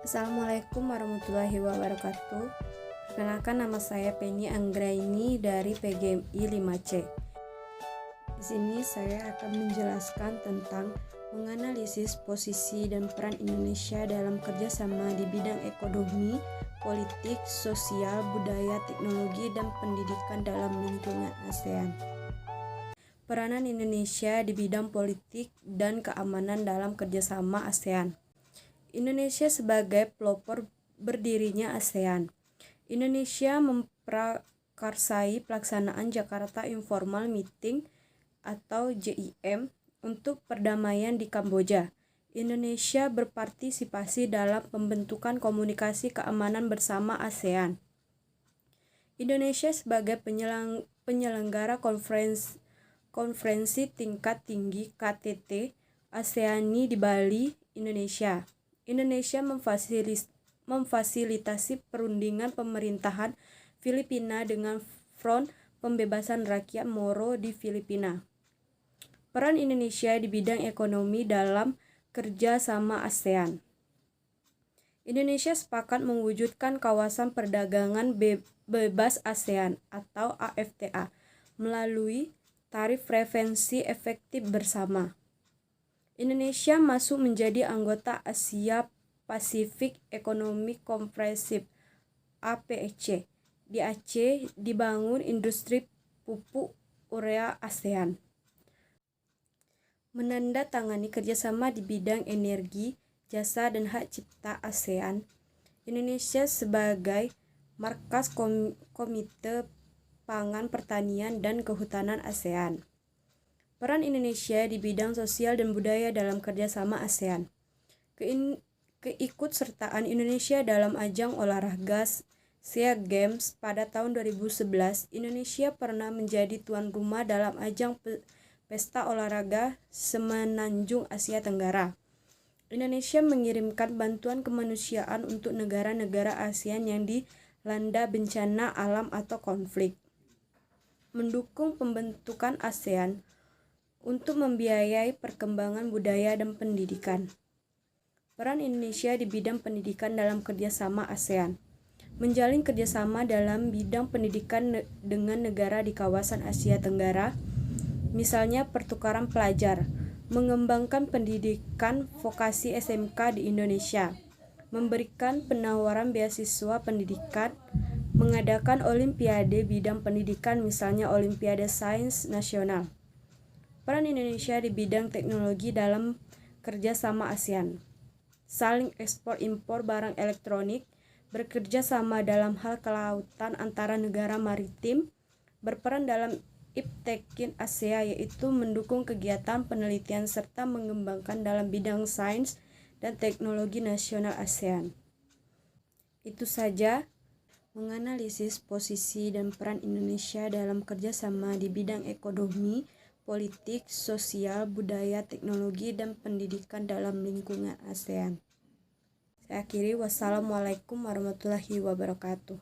Assalamualaikum warahmatullahi wabarakatuh. Perkenalkan, nama saya Penny Anggraini dari PGMI 5C. Di sini saya akan menjelaskan tentang menganalisis posisi dan peran Indonesia dalam kerjasama di bidang ekonomi, politik, sosial, budaya, teknologi, dan pendidikan dalam lingkungan ASEAN. Peranan Indonesia di bidang politik dan keamanan dalam kerjasama ASEAN. Indonesia sebagai pelopor berdirinya ASEAN. Indonesia memprakarsai pelaksanaan Jakarta Informal Meeting atau JIM untuk perdamaian di Kamboja. Indonesia berpartisipasi dalam pembentukan komunikasi keamanan bersama ASEAN. Indonesia sebagai penyelenggara konferensi tingkat tinggi KTT ASEANI di Bali, Indonesia. Indonesia memfasilitasi perundingan pemerintahan Filipina dengan Front Pembebasan Rakyat Moro di Filipina. Peran Indonesia di bidang ekonomi dalam kerja sama ASEAN. Indonesia sepakat mewujudkan kawasan perdagangan bebas ASEAN atau AFTA melalui tarif referensi efektif bersama. Indonesia masuk menjadi anggota Asia Pacific Economic Comprehensive (APEC). Di Aceh dibangun industri pupuk urea ASEAN. Menandatangani kerjasama di bidang energi, jasa, dan hak cipta ASEAN. Indonesia sebagai markas Komite Pangan, Pertanian, dan Kehutanan ASEAN. Peran Indonesia di bidang sosial dan budaya dalam kerjasama ASEAN. Keikutsertaan Indonesia dalam ajang olahraga SEA Games pada tahun 2011, Indonesia pernah menjadi tuan rumah dalam ajang pesta olahraga Semenanjung Asia Tenggara. Indonesia mengirimkan bantuan kemanusiaan untuk negara-negara ASEAN yang dilanda bencana alam atau konflik. Mendukung pembentukan ASEAN untuk membiayai perkembangan budaya dan pendidikan. Peran Indonesia di bidang pendidikan dalam kerjasama ASEAN. Menjalin kerjasama dalam bidang pendidikan dengan negara di kawasan Asia Tenggara, misalnya pertukaran pelajar, mengembangkan pendidikan vokasi SMK di Indonesia, memberikan penawaran beasiswa pendidikan, mengadakan olimpiade bidang pendidikan, misalnya Olimpiade Sains Nasional. Peran Indonesia di bidang teknologi dalam kerjasama ASEAN. Saling ekspor-impor barang elektronik, bekerja sama dalam hal kelautan antara negara maritim, berperan dalam IPTEKIN ASEA yaitu mendukung kegiatan penelitian serta mengembangkan dalam bidang sains dan teknologi nasional ASEAN. Itu saja menganalisis posisi dan peran Indonesia dalam kerjasama di bidang ekonomi, politik, sosial, budaya, teknologi, dan pendidikan dalam lingkungan ASEAN. Saya akhiri, wassalamualaikum warahmatullahi wabarakatuh.